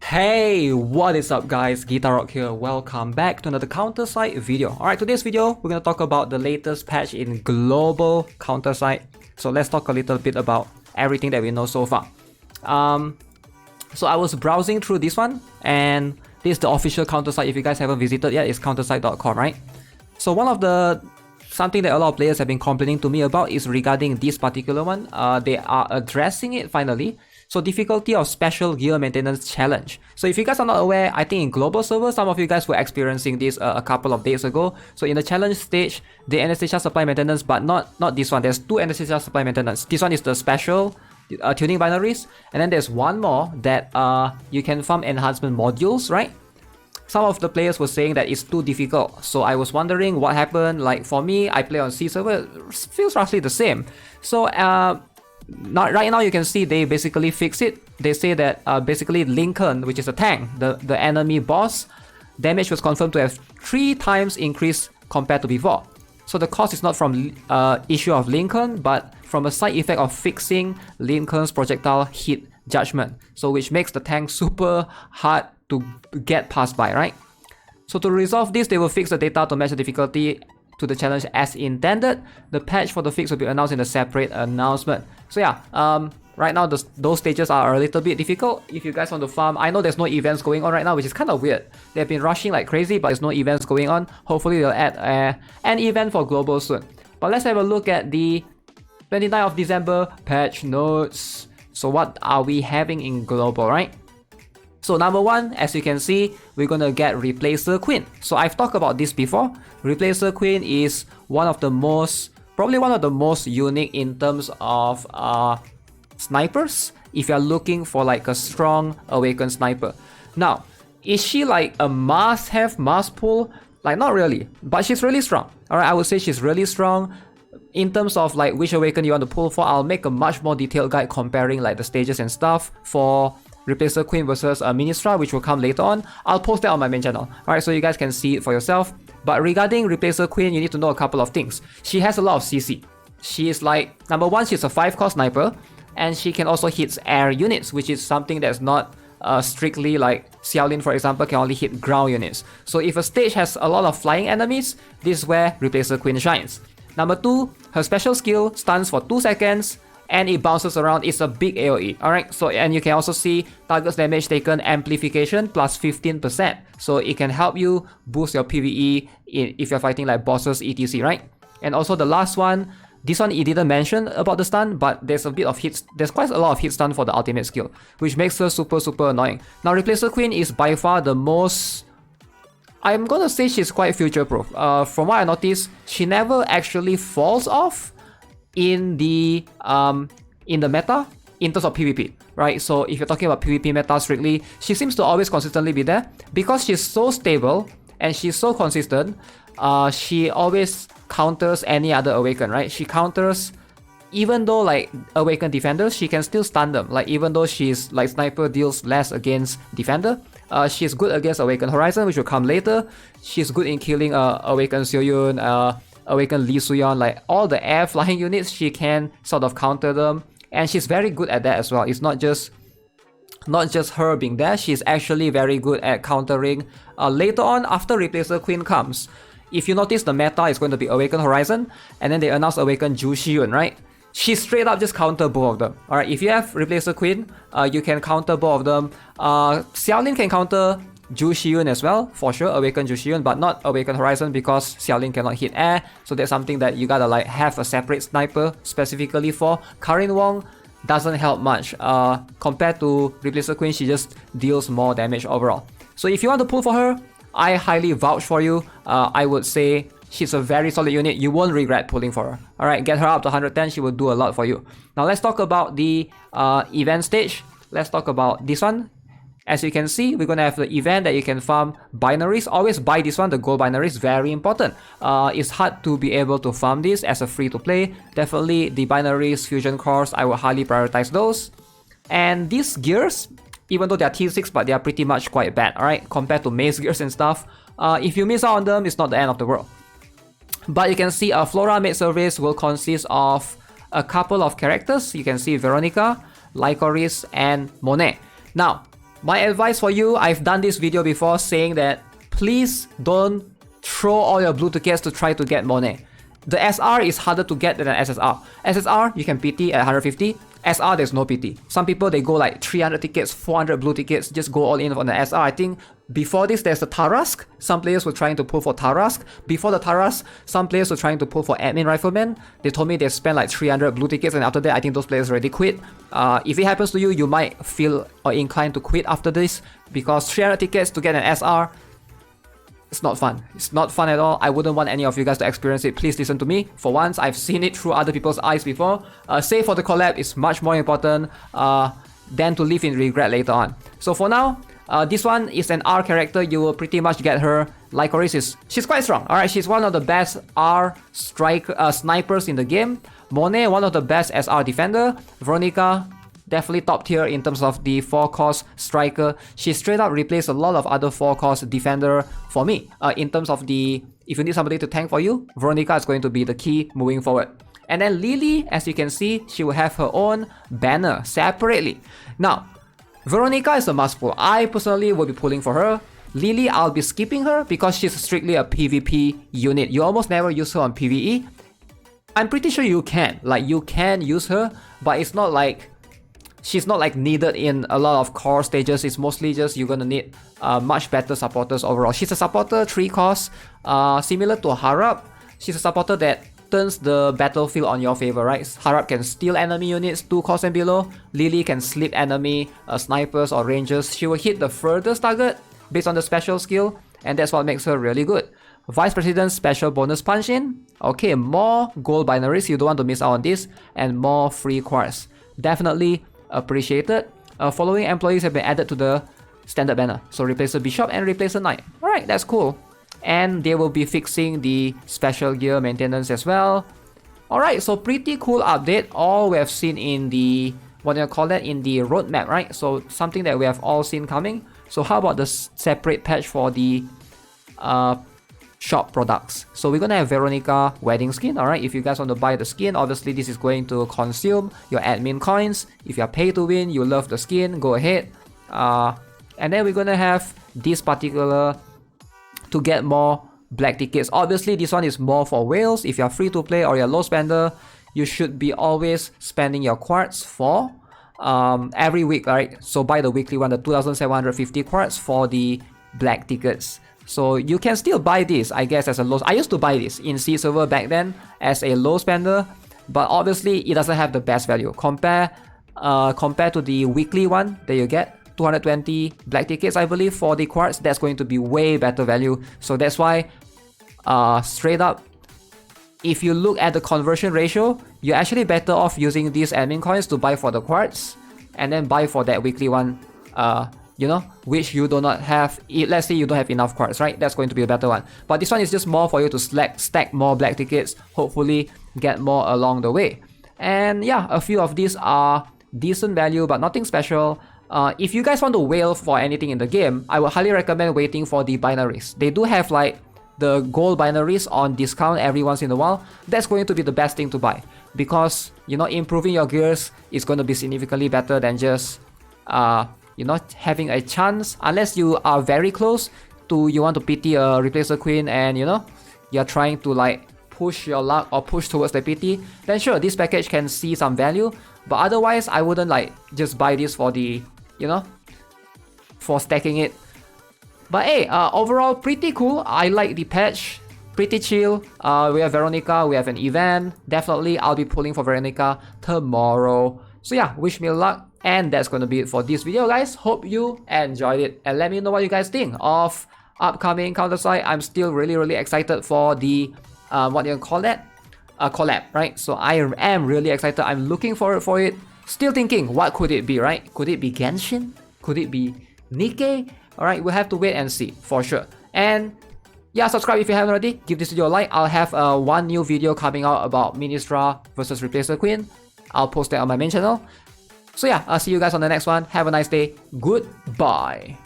Hey, what is up guys, GuitarRock here, welcome back to another CounterSide video. Alright, today's video, we're going to talk about the latest patch in global CounterSide. So let's talk a little bit about everything that we know so far. So I was browsing through this one, and this is the official CounterSide. If you guys haven't visited yet, it's counterside.com, right? So something that a lot of players have been complaining to me about is regarding this particular one. They are addressing it finally. So difficulty of special gear maintenance challenge. So if you guys are not aware, I think in global servers, some of you guys were experiencing this a couple of days ago. So in the challenge stage, the anesthesia supply maintenance, but not this one. There's two anesthesia supply maintenance. This one is the special tuning binaries, and then there's one more that you can farm enhancement modules, right? Some of the players were saying that it's too difficult. So I was wondering what happened. Like for me, I play on C server, it feels roughly the same. So right now you can see they basically fix it. They say that basically Lincoln, which is a tank, the enemy boss, damage was confirmed to have 3 times increase compared to before. So the cost is not from issue of Lincoln, but from a side effect of fixing Lincoln's projectile hit judgment. So which makes the tank super hard to get past by, right? So to resolve this, they will fix the data to match the difficulty to the challenge as intended. The patch for the fix will be announced in a separate announcement. So yeah, right now those stages are a little bit difficult. If you guys want to farm, I know there's no events going on right now, which is kind of weird. They've been rushing like crazy, but there's no events going on. Hopefully they'll add an event for global soon. But let's have a look at the 29th of December patch notes. So what are we having in global, right? So number one, as you can see, we're gonna get Replacer Queen. So I've talked about this before. Replacer Queen is probably one of the most unique in terms of snipers. If you're looking for like a strong awakened sniper. Now, is she like a must-have, must-pull? Like not really, but she's really strong. Alright, I would say she's really strong. In terms of like which awaken you want to pull for, I'll make a much more detailed guide comparing like the stages and stuff for Replacer Queen versus Ministra, which will come later on. I'll post that on my main channel. Alright, so you guys can see it for yourself. But regarding Replacer Queen, you need to know a couple of things. She has a lot of CC. She is like, number one, she's a 5-core sniper, and she can also hit air units, which is something that's not strictly like Xiaolin, for example, can only hit ground units. So if a stage has a lot of flying enemies, this is where Replacer Queen shines. Number two, her special skill stuns for 2 seconds, and it bounces around. It's a big AoE. Alright, so and you can also see target's damage taken amplification plus 15%. So it can help you boost your PvE if you're fighting like bosses, etc, right? And also the last one, this one it didn't mention about the stun, but there's quite a lot of hit stun for the ultimate skill, which makes her super annoying. Now Replacer Queen is by far the most, I'm gonna say she's quite future proof. From what I noticed, she never actually falls off in the meta in terms of PvP, right? So if you're talking about PvP meta strictly, she seems to always consistently be there because she's so stable and she's so consistent. She always counters any other awaken, right? She counters, even though like awaken defenders, she can still stun them. Like even though she's like sniper deals less against defender, she's good against awaken horizon, which will come later. She's good in killing awaken Xiuyun, awaken Li Suyon, like all the air flying units, she can sort of counter them, and she's very good at that as well. It's not just her being there, she's actually very good at countering. Later on, after Replacer Queen comes, if you notice the meta is going to be Awaken Horizon, and then they announce Awaken Zhu Xiyun, right? She straight up just counter both of them. Alright, if you have Replacer Queen, you can counter both of them. Xiaolin can counter Zhu Xiyun as well, for sure, Awaken Zhu Xiyun, but not Awaken Horizon because Xiaolin cannot hit air, so that's something that you gotta like have a separate sniper specifically for. Karin Wong doesn't help much. Compared to Replacer Queen, she just deals more damage overall. So if you want to pull for her, I highly vouch for you. I would say she's a very solid unit. You won't regret pulling for her. Alright, get her up to 110, she will do a lot for you. Now let's talk about the event stage. Let's talk about this one. As you can see, we're gonna have the event that you can farm binaries. Always buy this one, the gold binaries, very important. It's hard to be able to farm this as a free-to-play. Definitely the binaries, fusion cores, I would highly prioritize those. And these gears, even though they're T6, but they are pretty much quite bad, alright? Compared to Maids gears and stuff. If you miss out on them, it's not the end of the world. But you can see a Flora Maid service will consist of a couple of characters. You can see Veronica, Lycoris, and Monet. Now, My advice for you, I've done this video before saying that please don't throw all your blue tickets to try to get Monet. The SR is harder to get than an SSR. SSR, you can PT at 150. SR, there's no PT. Some people, they go like 300 tickets, 400 blue tickets, just go all in on the SR. I think before this, there's the Tarask. Some players were trying to pull for Tarask. Before the Tarask, some players were trying to pull for Admin Rifleman. They told me they spent like 300 blue tickets, and after that, I think those players already quit. If it happens to you, you might feel inclined to quit after this, because 300 tickets to get an SR, it's not fun. It's not fun at all. I wouldn't want any of you guys to experience it. Please listen to me. For once, I've seen it through other people's eyes before. Save for the collab is much more important than to live in regret later on. So for now, this one is an R character. You will pretty much get her. Lycoris she's quite strong. Alright, she's one of the best R snipers in the game. Monet, one of the best SR defender. Veronica, definitely top tier in terms of the 4-cost striker. She straight up replaced a lot of other 4-cost defender for me. In terms of the, if you need somebody to tank for you, Veronica is going to be the key moving forward. And then Lily, as you can see, she will have her own banner separately. Now, Veronica is a must pull. I personally will be pulling for her. Lily, I'll be skipping her because she's strictly a PvP unit. You almost never use her on PvE. I'm pretty sure you can. Like, you can use her, but it's not like she's not like needed in a lot of core stages. It's mostly just you're gonna need much better supporters overall. She's a supporter 3-cost, similar to Harap. She's a supporter that turns the battlefield on your favor, right? Harap can steal enemy units 2-cost and below. Lily can slip enemy snipers or rangers. She will hit the furthest target based on the special skill, and that's what makes her really good. Vice President's special bonus punch in. Okay, more gold binaries. You don't want to miss out on this, and more free quartz. Definitely appreciated. Following employees have been added to the standard banner. So replace a bishop and replace a knight. Alright, that's cool. And they will be fixing the special gear maintenance as well. Alright, so pretty cool update. All we have seen in the, what do you call that, in the roadmap, right? So something that we have all seen coming. So how about the separate patch for the shop products? So we're gonna have Veronica wedding skin. Alright, if you guys want to buy the skin, obviously this is going to consume your admin coins. If you're pay to win, you love the skin, go ahead. And then we're gonna have this particular to get more black tickets. Obviously this one is more for whales. If you're free to play or you're low spender, you should be always spending your quartz for every week, right? So buy the weekly one, the 2750 quartz for the black tickets. So you can still buy this, I guess, as a low. I used to buy this in C server back then as a low spender, but obviously it doesn't have the best value. Compared to the weekly one that you get, 220 black tickets, I believe, for the quartz. That's going to be way better value. So that's why, straight up, if you look at the conversion ratio, you're actually better off using these admin coins to buy for the quartz, and then buy for that weekly one. You know, which you do not have. Let's say you don't have enough quartz, right? That's going to be a better one. But this one is just more for you to stack more black tickets, hopefully get more along the way. And yeah, a few of these are decent value, but nothing special. If you guys want to whale for anything in the game, I would highly recommend waiting for the binaries. They do have like the gold binaries on discount every once in a while. That's going to be the best thing to buy, because, you know, improving your gears is going to be significantly better than just you know, having a chance, unless you are very close to, you want to PT a replacer queen and, you know, you're trying to like push your luck or push towards the PT, then sure, this package can see some value. But otherwise, I wouldn't like just buy this for the, you know, for stacking it. But hey, overall pretty cool. I like the patch, pretty chill. We have Veronica, we have an event. Definitely I'll be pulling for Veronica tomorrow. So yeah, wish me luck. And that's going to be it for this video, guys. Hope you enjoyed it, and let me know what you guys think of upcoming CounterSide. I'm still really excited for the what do you call that, collab, right? So I am really excited. I'm looking forward for it. Still thinking, what could it be, right? Could it be Genshin? Could it be Nikkei? All right, we'll have to wait and see for sure. And yeah, subscribe if you haven't already. Give this video a like. I'll have one new video coming out about Ministra versus Replacer Queen. I'll post that on my main channel. So yeah, I'll see you guys on the next one. Have a nice day. Goodbye.